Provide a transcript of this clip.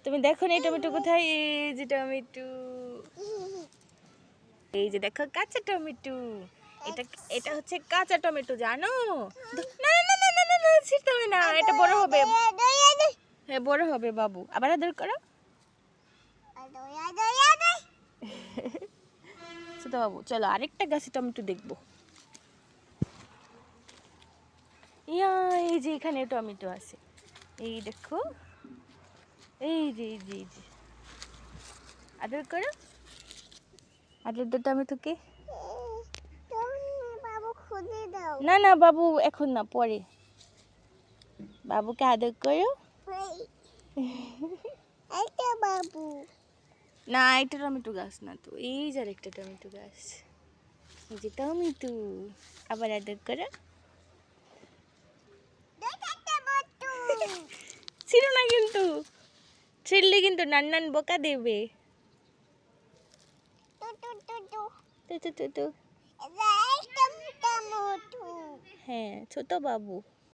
তুমি দেখো না এই টমেটো কোথায়? এই যে টমেটো, এই যে দেখো কাঁচা টমেটো। এটা এটা হচ্ছে কাঁচা টমেটো, জানো? না না না না না না, ছিঁড়তে হবে না, এটা বড় হবে। হ্যাঁ বড় হবে বাবু, আবার আদর করো। ছোট বাবু চলো আরেকটা গাছে টমেটো দেখবো। ইয়া, এই যে এখানে টমেটো আছে, এই দেখো, এই যে এই যে এই যে, আদর করো, আদর দো টমেটোকে। না না বাবু এখন না, পরে। বাবুকে আদর করো। বাবু না, এটা টমেটো গাছ না তো, এই যে আরেকটা টমেটো গাছ, এই যে টমেটো, আবার আদর করো। ছিল না কিন্তু, ছিললে কিন্তু নান্নান বোকা দেবে। হ্যাঁ ছোট বাবু।